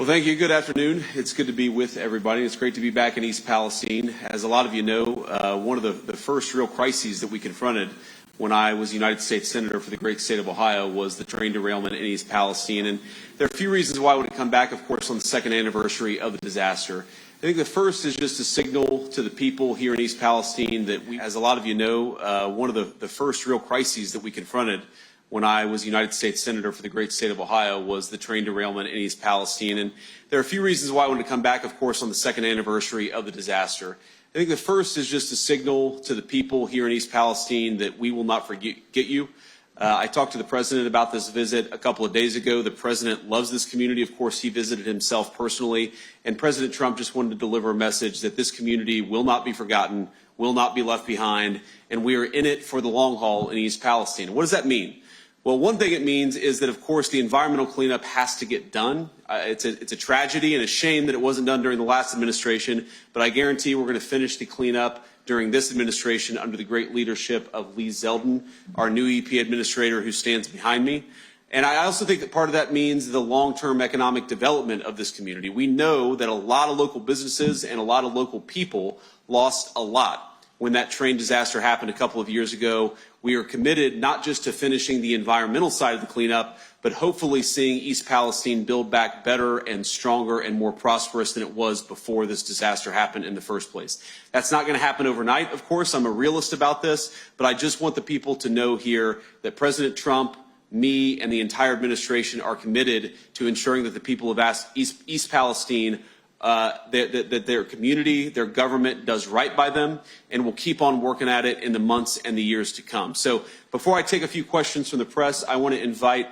Well, thank you. Good afternoon. It's good to be with everybody. It's great to be back in East Palestine. As a lot of you know, one of the first real crises that we confronted when I was United States Senator for the great state of Ohio was the train derailment in East Palestine. And there are a few reasons why I want to come back, of course, on the second anniversary of the disaster. I think the first is just a signal to the people here in East Palestine that we, as a lot of you know, one of the first real crises that we confronted when I was United States Senator for the great state of Ohio was the train derailment in East Palestine. And there are a few reasons why I want to come back, of course, on the second anniversary of the disaster. I think the first is just a signal to the people here in East Palestine that we will not forget you. I talked to the president about this visit a couple of days ago. The president loves this community. Of course, he visited himself personally. And President Trump just wanted to deliver a message that this community will not be forgotten, will not be left behind, and we are in it for the long haul in East Palestine. What does that mean? Well, one thing it means is that, of course, the environmental cleanup has to get done. It's a tragedy and a shame that it wasn't done during the last administration, but I guarantee we're going to finish the cleanup during this administration under the great leadership of Lee Zeldin, our new EP administrator who stands behind me. And I also think that part of that means the long-term economic development of this community. We know that a lot of local businesses and a lot of local people lost a lot when that train disaster happened a couple of years ago. We are committed not just to finishing the environmental side of the cleanup, but hopefully seeing East Palestine build back better and stronger and more prosperous than it was before this disaster happened in the first place. That's not going to happen overnight, of course. I'm a realist about this, but I just want the people to know here that President Trump, me, and the entire administration are committed to ensuring that the people of East Palestine that their community, their government does right by them, and we'll keep on working at it in the months and the years to come. So before I take a few questions from the press, I want to invite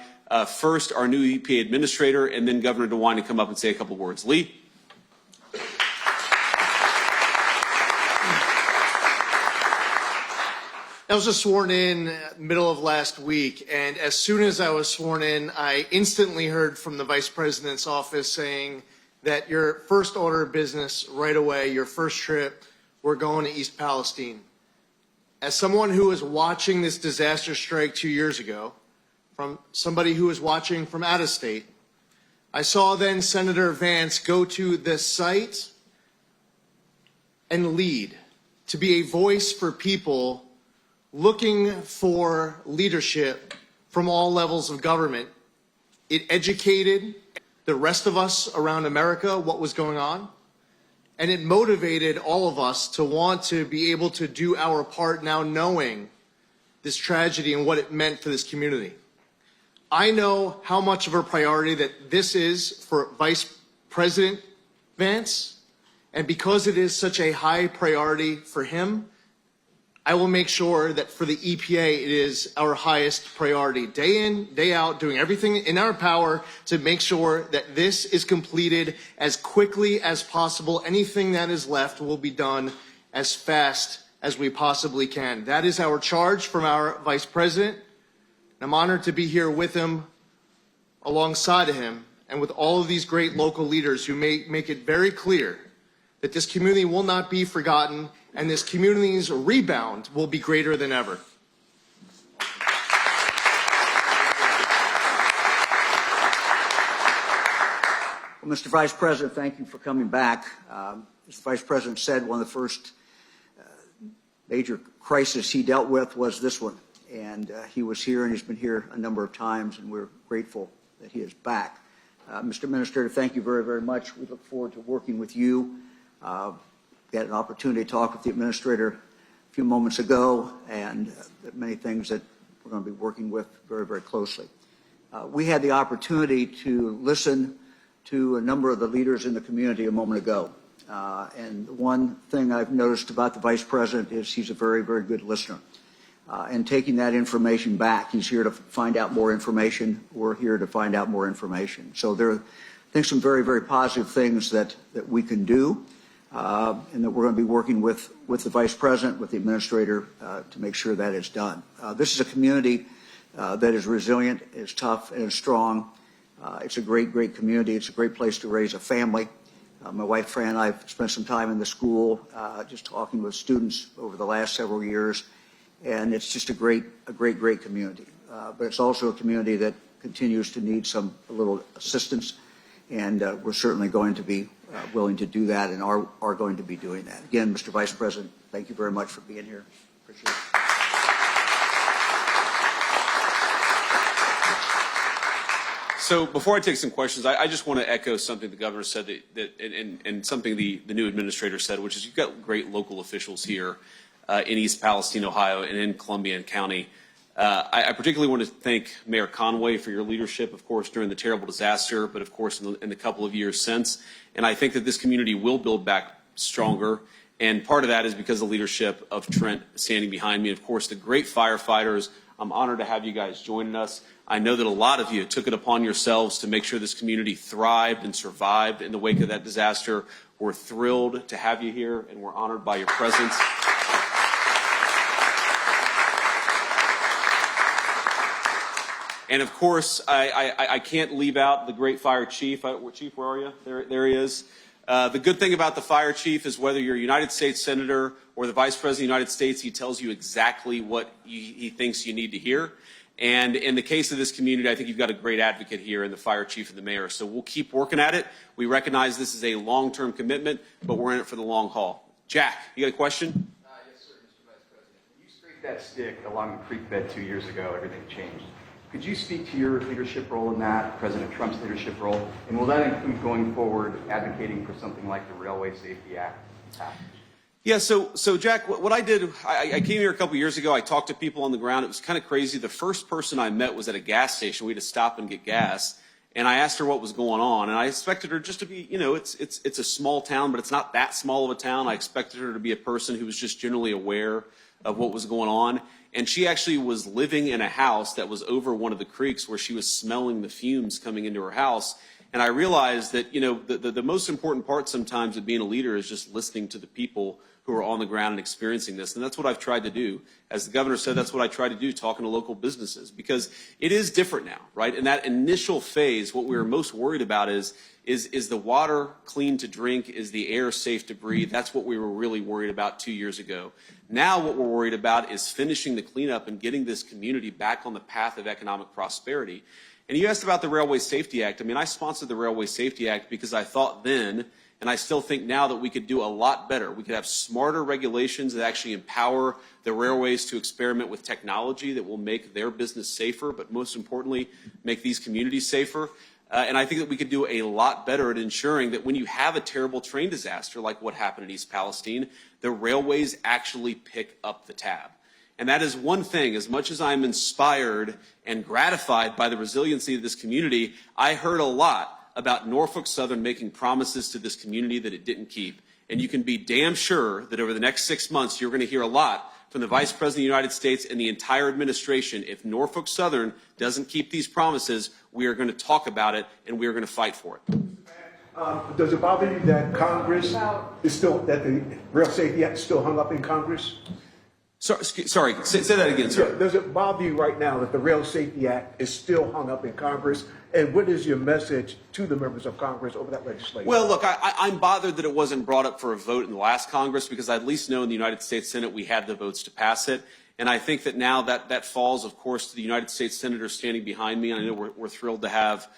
first our new EPA administrator and then Governor DeWine to come up and say a couple words. Lee? I was just sworn in middle of last week, and as soon as I was sworn in, I instantly heard from the Vice President's office saying that your first order of business right away, your first trip, we're going to East Palestine. As someone who was watching this disaster strike 2 years ago, from somebody who was watching from out of state, I saw then Senator Vance go to the site and lead, to be a voice for people looking for leadership from all levels of government. It educated the rest of us around America what was going on, and it motivated all of us to want to be able to do our part now knowing this tragedy and what it meant for this community. I know how much of a priority that this is for Vice President Vance, and because it is such a high priority for him, I will make sure that for the EPA, it is our highest priority, day in, day out, doing everything in our power to make sure that this is completed as quickly as possible. Anything that is left will be done as fast as we possibly can. That is our charge from our Vice President. I'm honored to be here with him, alongside of him, and with all of these great local leaders who make it very clear that this community will not be forgotten, and this community's rebound will be greater than ever. Well, Mr. Vice President, thank you for coming back. As the Vice President said, one of the first major crises he dealt with was this one. And he was here, and he's been here a number of times, and we're grateful that he is back. Mr. Administrator, thank you very, very much. We look forward to working with you. We had an opportunity to talk with the administrator a few moments ago, and many things that we're going to be working with very, very closely. We had the opportunity to listen to a number of the leaders in the community a moment ago. And one thing I've noticed about the Vice President is he's a very, very good listener. And taking that information back, he's here to find out more information. We're here to find out more information. So there are, I think, some very, very positive things that we can do. And that we're going to be working with the Vice President, with the Administrator, to make sure that is done. This is a community that is resilient, is tough, and is strong. It's a great, great community. It's a great place to raise a family. My wife, Fran, and I have spent some time in the school just talking with students over the last several years, and it's just a great, great community. But it's also a community that continues to need a little assistance And we're certainly going to be willing to do that and are going to be doing that. Again, Mr. Vice President, thank you very much for being here. Appreciate it. So before I take some questions, I just want to echo something the governor said and something the new administrator said, which is you've got great local officials here in East Palestine, Ohio, and in Columbian County. I particularly want to thank Mayor Conway for your leadership, of course, during the terrible disaster, but of course in the couple of years since. And I think that this community will build back stronger. And part of that is because of the leadership of Trent standing behind me. And of course, the great firefighters. I'm honored to have you guys joining us. I know that a lot of you took it upon yourselves to make sure this community thrived and survived in the wake of that disaster. We're thrilled to have you here, and we're honored by your presence. And of course, I can't leave out the great fire chief. Chief, where are you? There he is. The good thing about the fire chief is whether you're a United States Senator or the Vice President of the United States, he tells you exactly what he thinks you need to hear. And in the case of this community, I think you've got a great advocate here in the fire chief and the mayor. So we'll keep working at it. We recognize this is a long-term commitment, but we're in it for the long haul. Jack, you got a question? Yes, sir, Mr. Vice President. When you scraped that stick along the creek bed 2 years ago, everything changed. Could you speak to your leadership role in that, President Trump's leadership role, and will that include going forward advocating for something like the Railway Safety Act passage? Yeah, so Jack, what I did, I came here a couple years ago. I talked to people on the ground. It was kind of crazy. The first person I met was at a gas station. We had to stop and get gas. And I asked her what was going on. And I expected her just to be, you know, it's a small town, but it's not that small of a town. I expected her to be a person who was just generally aware of what was going on. And she actually was living in a house that was over one of the creeks where she was smelling the fumes coming into her house. And I realized that, you know, the most important part sometimes of being a leader is just listening to the people who are on the ground and experiencing this. And that's what I've tried to do. As the governor said, that's what I try to do, talking to local businesses, because it is different now, right? In that initial phase, what we were most worried about is the water clean to drink? Is the air safe to breathe? That's what we were really worried about 2 years ago. Now what we're worried about is finishing the cleanup and getting this community back on the path of economic prosperity. And you asked about the Railway Safety Act. I mean, I sponsored the Railway Safety Act because I thought then, and I still think now, that we could do a lot better. We could have smarter regulations that actually empower the railways to experiment with technology that will make their business safer, but most importantly, make these communities safer. And I think that we could do a lot better at ensuring that when you have a terrible train disaster like what happened in East Palestine, the railways actually pick up the tab. And that is one thing. As much as I'm inspired and gratified by the resiliency of this community, I heard a lot about Norfolk Southern making promises to this community that it didn't keep. And you can be damn sure that over the next 6 months, you're going to hear a lot from the Vice President of the United States and the entire administration. If Norfolk Southern doesn't keep these promises, we are going to talk about it and we are going to fight for it. Does it bother you that Congress is still, that the Rail Safety Act is still hung up in Congress? Sorry, say that again, sir. Yeah, does it bother you right now that the Rail Safety Act is still hung up in Congress? And what is your message to the members of Congress over that legislation? Well, look, I'm bothered that it wasn't brought up for a vote in the last Congress, because I at least know in the United States Senate we had the votes to pass it. And I think that now that falls, of course, to the United States senators standing behind me. And I know we're thrilled to have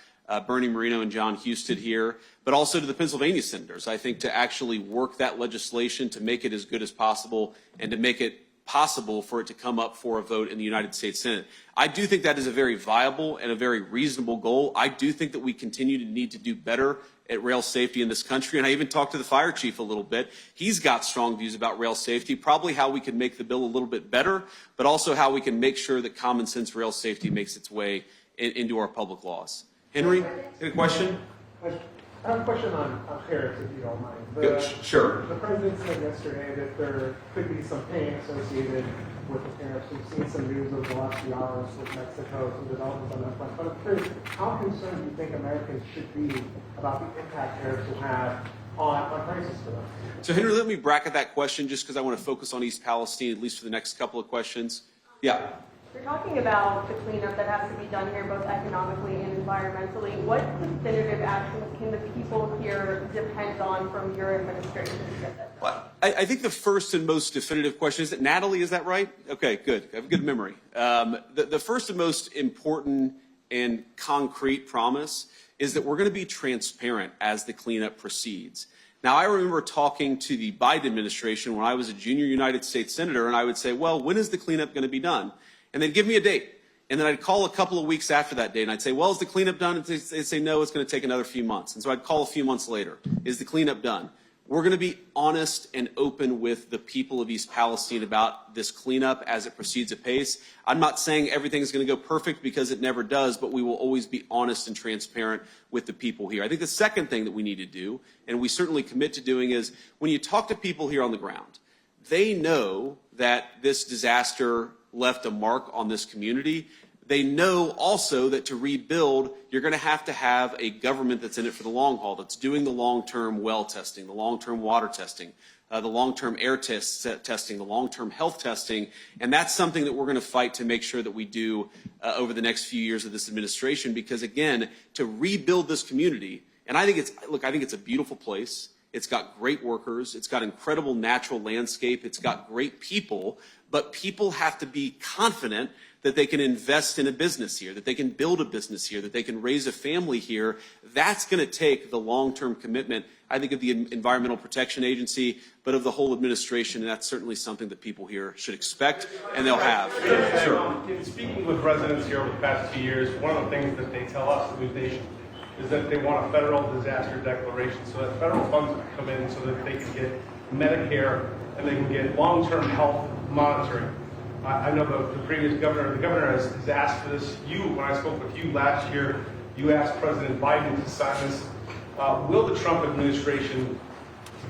Bernie Moreno and John Husted here, but also to the Pennsylvania senators. I think to actually work that legislation to make it as good as possible and to make it possible for it to come up for a vote in the United States Senate. I do think that is a very viable and a very reasonable goal. I do think that we continue to need to do better at rail safety in this country. And I even talked to the fire chief a little bit. He's got strong views about rail safety, probably how we can make the bill a little bit better, but also how we can make sure that common sense rail safety makes its way into our public laws. Henry, any question? I have a question on tariffs, if you don't mind. Sure. The president said yesterday that there could be some pain associated with the tariffs. We've seen some news over the last few hours with Mexico, some developments on that front. But I'm curious, how concerned do you think Americans should be about the impact tariffs will have on prices for them? So, Henry, let me bracket that question just because I want to focus on East Palestine, at least for the next couple of questions. Yeah. We're talking about the cleanup that has to be done here, both economically and environmentally. What definitive actions can the people here depend on from your administration to get that done? Well, I think the first and most definitive question is that, Natalie, is that right? Okay, good. I have a good memory. The first and most important and concrete promise is that we're going to be transparent as the cleanup proceeds. Now, I remember talking to the Biden administration when I was a junior United States Senator, and I would say, well, when is the cleanup going to be done? And they'd give me a date. And then I'd call a couple of weeks after that date, and I'd say, well, is the cleanup done? And they'd say, no, it's going to take another few months. And so I'd call a few months later. Is the cleanup done? We're going to be honest and open with the people of East Palestine about this cleanup as it proceeds apace. I'm not saying everything's going to go perfect, because it never does, but we will always be honest and transparent with the people here. I think the second thing that we need to do, and we certainly commit to doing, is when you talk to people here on the ground, they know that this disaster left a mark on this community. They know also that to rebuild, you're going to have a government that's in it for the long haul, that's doing the long-term well testing, the long-term water testing, the long-term air testing, the long-term health testing. And that's something that we're going to fight to make sure that we do over the next few years of this administration. Because, again, to rebuild this community, and I think it's a beautiful place. It's got great workers. It's got incredible natural landscape. It's got great people. But people have to be confident that they can invest in a business here, that they can build a business here, that they can raise a family here. That's going to take the long-term commitment, I think, of the Environmental Protection Agency, but of the whole administration, and that's certainly something that people here should expect, and they'll have. Sure. In speaking with residents here over the past 2 years, one of the things that they tell us, the News Nation, is that they want a federal disaster declaration so that federal funds can come in so that they can get Medicare and they can get long-term health monitoring. I know the previous governor, has asked for this. When I spoke with you last year, you asked President Biden to sign this. Will the Trump administration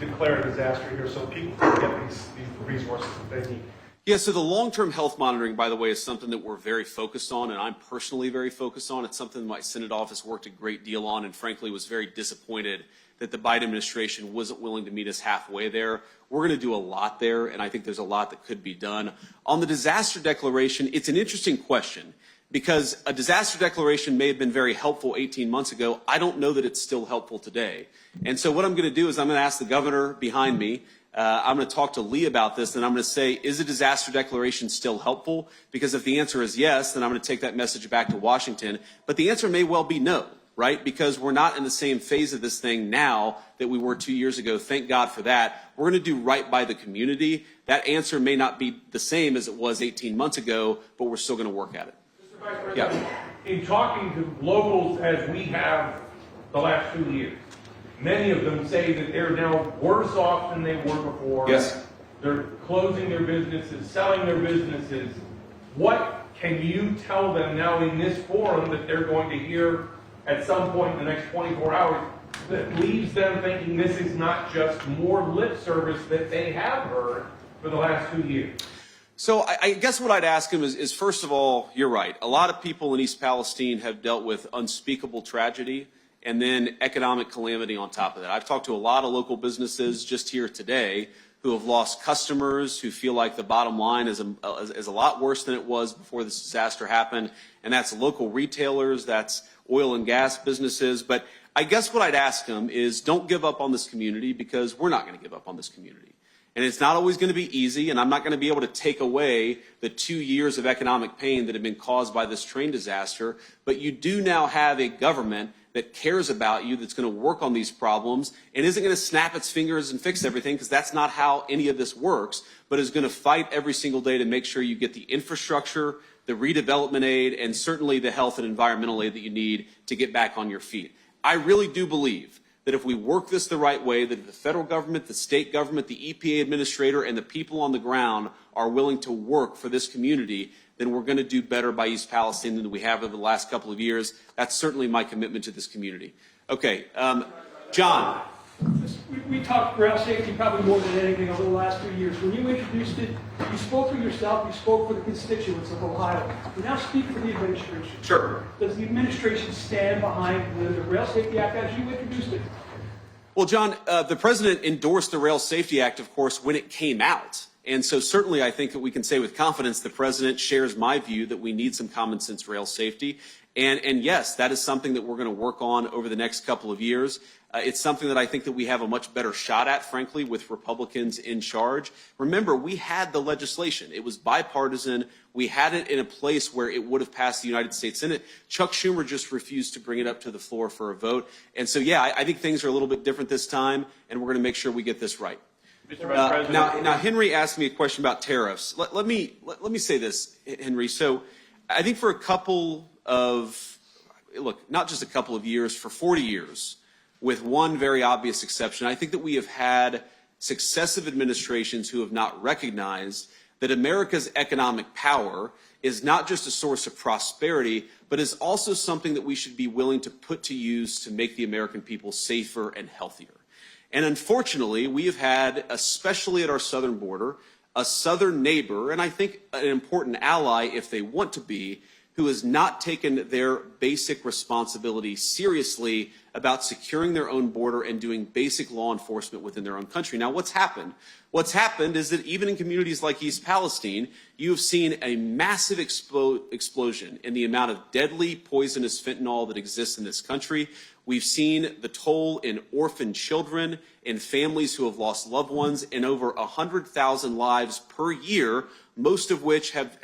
declare a disaster here so people can get these resources that they need? Yeah, so the long-term health monitoring, by the way, is something that we're very focused on, and I'm personally very focused on. It's something my Senate office worked a great deal on, and frankly was very disappointed that the Biden administration wasn't willing to meet us halfway there. We're going to do a lot there, and I think there's a lot that could be done. On the disaster declaration, it's an interesting question, because a disaster declaration may have been very helpful 18 months ago. I don't know that it's still helpful today. And so what I'm going to do is I'm going to ask the governor behind me. I'm going to talk to Lee about this, and I'm going to say, is a disaster declaration still helpful? Because if the answer is yes, then I'm going to take that message back to Washington. But the answer may well be no, right? Because we're not in the same phase of this thing now that we were 2 years ago. Thank God for that. We're going to do right by the community. That answer may not be the same as it was 18 months ago, but we're still going to work at it. Mr. Vice President, in talking to locals as we have the last 2 years, many of them say that they're now worse off than they were before. Yes. They're closing their businesses, selling their businesses. What can you tell them now in this forum that they're going to hear at some point in the next 24 hours that leaves them thinking this is not just more lip service that they have heard for the last 2 years? So I guess what I'd ask him is, first of all, you're right. A lot of people in East Palestine have dealt with unspeakable tragedy and then economic calamity on top of that. I've talked to a lot of local businesses just here today who have lost customers, who feel like the bottom line is a lot worse than it was before this disaster happened. And that's local retailers, that's oil and gas businesses. But I guess what I'd ask them is, don't give up on this community, because we're not going to give up on this community. And it's not always going to be easy, and I'm not going to be able to take away the 2 years of economic pain that have been caused by this train disaster. But you do now have a government that cares about you, that's going to work on these problems, and isn't going to snap its fingers and fix everything, because that's not how any of this works, but is going to fight every single day to make sure you get the infrastructure, the redevelopment aid, and certainly the health and environmental aid that you need to get back on your feet. I really do believe that if we work this the right way, that if the federal government, the state government, the EPA administrator, and the people on the ground are willing to work for this community, then we're going to do better by East Palestine than we have over the last couple of years. That's certainly my commitment to this community. Okay, John. We talked rail safety probably more than anything over the last 2 years. When you introduced it, you spoke for yourself, you spoke for the constituents of Ohio. You now speak for the administration. Sure. Does the administration stand behind the Rail Safety Act as you introduced it? Well, John, the president endorsed the Rail Safety Act, of course, when it came out. And so certainly I think that we can say with confidence the president shares my view that we need some common sense rail safety. And yes, that is something that we're going to work on over the next couple of years. It's something that I think that we have a much better shot at, frankly, with Republicans in charge. Remember, we had the legislation. It was bipartisan. We had it in a place where it would have passed the United States Senate. Chuck Schumer just refused to bring it up to the floor for a vote. And so, yeah, I think things are a little bit different this time, and we're going to make sure we get this right. Mr. Vice President. Now, Henry asked me a question about tariffs. Let me say this, Henry. So I think for a couple of, look, not just a couple of years, for 40 years, with one very obvious exception, I think that we have had successive administrations who have not recognized that America's economic power is not just a source of prosperity, but is also something that we should be willing to put to use to make the American people safer and healthier. And unfortunately, we have had, especially at our southern border, a southern neighbor, and I think an important ally if they want to be, who has not taken their basic responsibility seriously about securing their own border and doing basic law enforcement within their own country. Now, what's happened? What's happened is that even in communities like East Palestine, you have seen a massive explosion in the amount of deadly, poisonous fentanyl that exists in this country. We've seen the toll in orphan children, in families who have lost loved ones, and over 100,000 lives per year, most of which have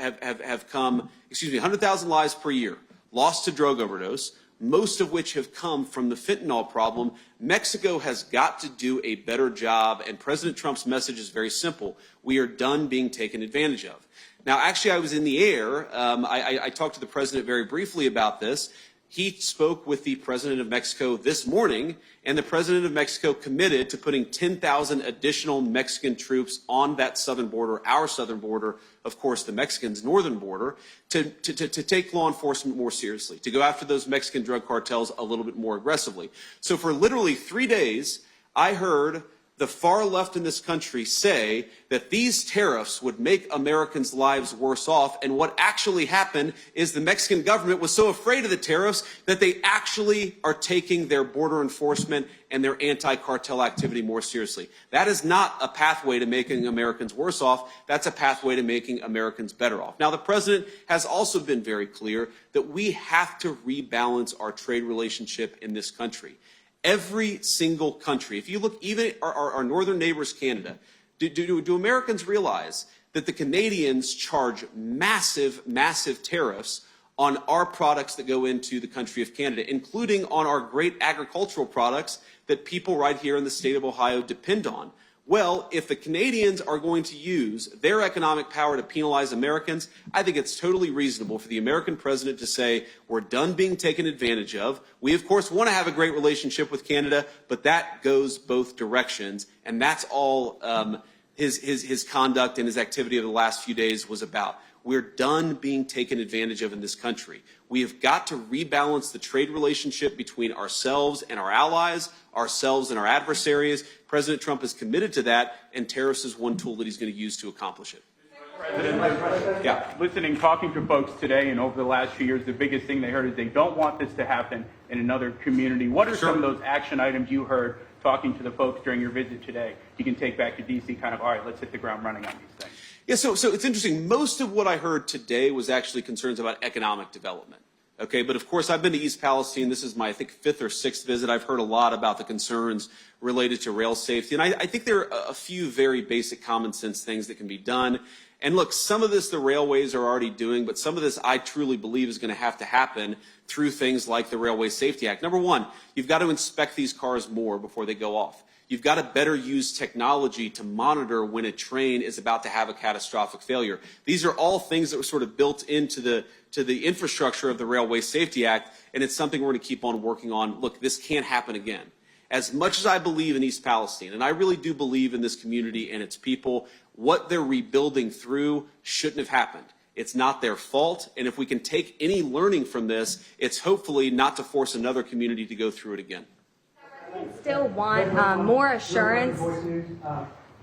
come, 100,000 lives per year lost to drug overdose, most of which have come from the fentanyl problem. Mexico has got to do a better job, and President Trump's message is very simple. We are done being taken advantage of. Now, actually, I was in the air. I talked to the president very briefly about this. He spoke with the president of Mexico this morning, and the president of Mexico committed to putting 10,000 additional Mexican troops on that southern border, our southern border, of course, the Mexicans' northern border, to take law enforcement more seriously, to go after those Mexican drug cartels a little bit more aggressively. So for literally 3 days, I heard the far left in this country say that these tariffs would make Americans' lives worse off. And what actually happened is the Mexican government was so afraid of the tariffs that they actually are taking their border enforcement and their anti-cartel activity more seriously. That is not a pathway to making Americans worse off. That's a pathway to making Americans better off. Now, the president has also been very clear that we have to rebalance our trade relationship in this country. Every single country, if you look even at our northern neighbors, Canada, do Americans realize that the Canadians charge massive, massive tariffs on our products that go into the country of Canada, including on our great agricultural products that people right here in the state of Ohio depend on? Well, if the Canadians are going to use their economic power to penalize Americans, I think it's totally reasonable for the American president to say, we're done being taken advantage of. We, of course, want to have a great relationship with Canada, but that goes both directions. And that's all his conduct and his activity of the last few days was about. We're done being taken advantage of in this country. We have got to rebalance the trade relationship between ourselves and our allies, ourselves and our adversaries. President Trump is committed to that, and tariffs is one tool that he's going to use to accomplish it. President, listening, talking to folks today and over the last few years, the biggest thing they heard is they don't want this to happen in another community. What are some of those action items you heard talking to the folks during your visit today? You can take back to D.C. kind of, all right, let's hit the ground running on these things. Yeah, so it's interesting. Most of what I heard today was actually concerns about economic development. Okay, but of course I've been to East Palestine. This is my, I think, 5th or 6th visit. I've heard a lot about the concerns related to rail safety. And I think there are a few very basic common sense things that can be done. And look, some of this the railways are already doing, but some of this I truly believe is going to have to happen through things like the Railway Safety Act. Number one, you've got to inspect these cars more before they go off. You've got to better use technology to monitor when a train is about to have a catastrophic failure. These are all things that were sort of built into the infrastructure of the Railway Safety Act, and it's something we're going to keep on working on. Look, this can't happen again. As much as I believe in East Palestine, and I really do believe in this community and its people, what they're rebuilding through shouldn't have happened. It's not their fault, and if we can take any learning from this, it's hopefully not to force another community to go through it again. Still want more assurance.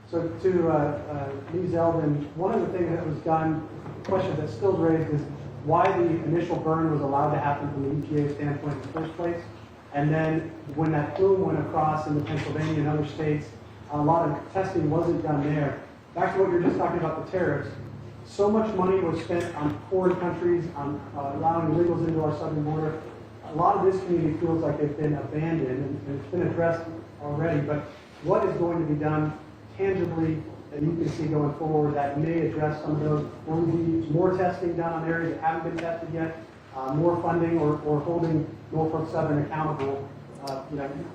So to Lee Zeldin, one of the things that was done, the question that's still raised is why the initial burn was allowed to happen from the EPA standpoint in the first place. And then when that plume went across into Pennsylvania and other states, a lot of testing wasn't done there. back to what you were just talking about, the tariffs. So much money was spent on foreign countries, on allowing illegals into our southern border. A lot of this community feels like they've been abandoned, and it's been addressed already, but what is going to be done tangibly that you can see going forward that may address some of those? Will there be more testing done on areas that haven't been tested yet? More funding or holding Norfolk Southern accountable,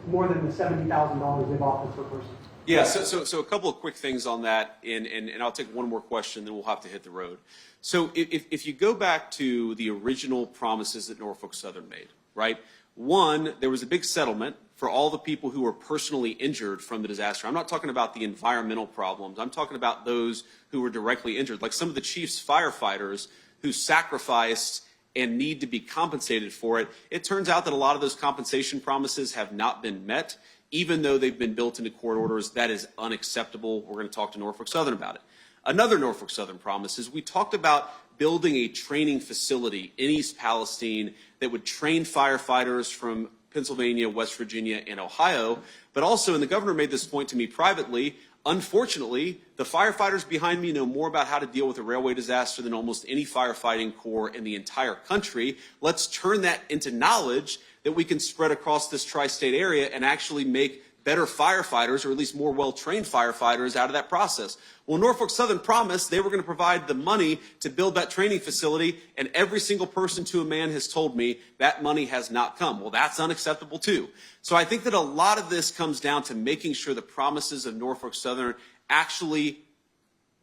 more than the $70,000 they've offered per person? Yeah, so a couple of quick things on that, and I'll take one more question, then we'll have to hit the road. So if you go back to the original promises that Norfolk Southern made, right? One, there was a big settlement for all the people who were personally injured from the disaster. I'm not talking about the environmental problems. I'm talking about those who were directly injured, like some of the chief's firefighters who sacrificed and need to be compensated for it. It turns out that a lot of those compensation promises have not been met, even though they've been built into court orders. That is unacceptable. We're going to talk to Norfolk Southern about it. Another Norfolk Southern promise is we talked about building a training facility in East Palestine that would train firefighters from Pennsylvania, West Virginia, and Ohio. But also, and the governor made this point to me privately, unfortunately, the firefighters behind me know more about how to deal with a railway disaster than almost any firefighting corps in the entire country. Let's turn that into knowledge that we can spread across this tri-state area and actually make better firefighters, or at least more well-trained firefighters, out of that process. Well, Norfolk Southern promised they were going to provide the money to build that training facility, and every single person to a man has told me that money has not come. Well, that's unacceptable too. So I think that a lot of this comes down to making sure the promises of Norfolk Southern actually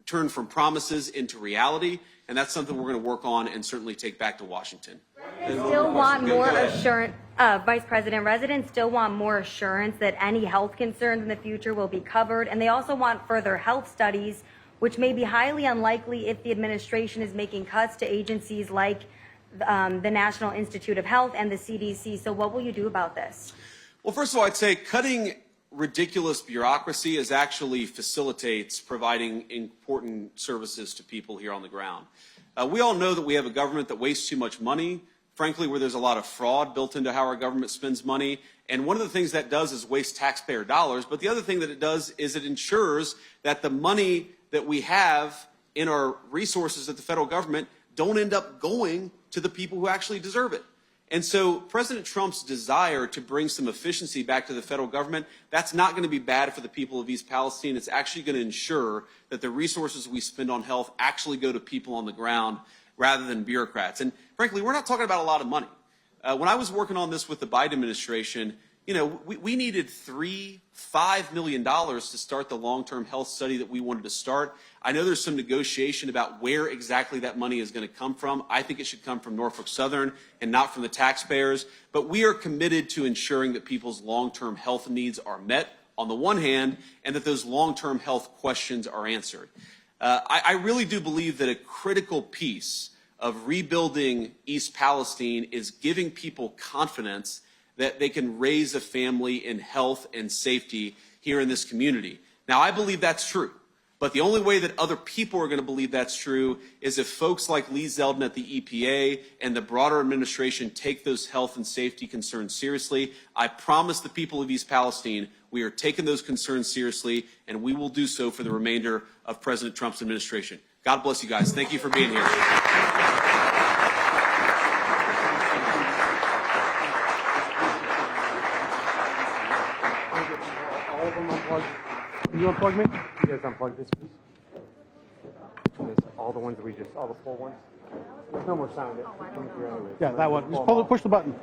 turn from promises into reality, and that's something we're going to work on and certainly take back to Washington. Still want more assurance, Vice President, residents still want more assurance that any health concerns in the future will be covered, and they also want further health studies, which may be highly unlikely if the administration is making cuts to agencies like the National Institute of Health and the CDC. So what will you do about this? Well, first of all, I'd say cutting ridiculous bureaucracy is actually facilitates providing important services to people here on the ground. We all know that we have a government that wastes too much money, frankly, where there's a lot of fraud built into how our government spends money. And one of the things that does is waste taxpayer dollars. But the other thing that it does is it ensures that the money that we have in our resources at the federal government don't end up going to the people who actually deserve it. And so President Trump's desire to bring some efficiency back to the federal government, that's not going to be bad for the people of East Palestine. It's actually going to ensure that the resources we spend on health actually go to people on the ground rather than bureaucrats. And frankly, we're not talking about a lot of money. When I was working on this with the Biden administration, we needed $5 million to start the long-term health study that we wanted to start. I know there's some negotiation about where exactly that money is going to come from. I think it should come from Norfolk Southern and not from the taxpayers. But we are committed to ensuring that people's long-term health needs are met on the one hand, and that those long-term health questions are answered. I really do believe that a critical piece of rebuilding East Palestine is giving people confidence that they can raise a family in health and safety here in this community. Now, I believe that's true, but the only way that other people are going to believe that's true is if folks like Lee Zeldin at the EPA and the broader administration take those health and safety concerns seriously. I promise the people of East Palestine we are taking those concerns seriously, and we will do so for the remainder of President Trump's administration. God bless you guys. Thank you for being here. Can you unplug me? You guys unplug this, please. All the ones that all the full ones. There's no more sound. Yeah, that one. Just push the button.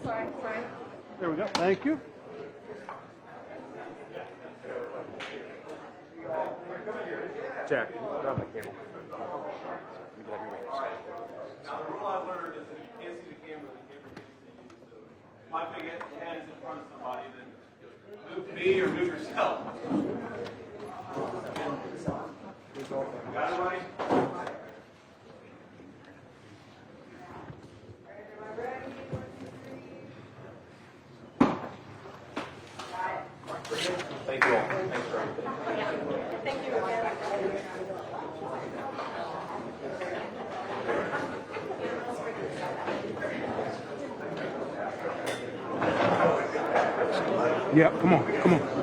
Sorry. There we go. Thank you. Jack, grab my cable. The rule I learned is that if you can't see the camera gets to you. So my big head is in front of somebody, then move me or move yourself. Got it, buddy? Thank you all. Thanks for everything. Thank you again. Yeah, come on.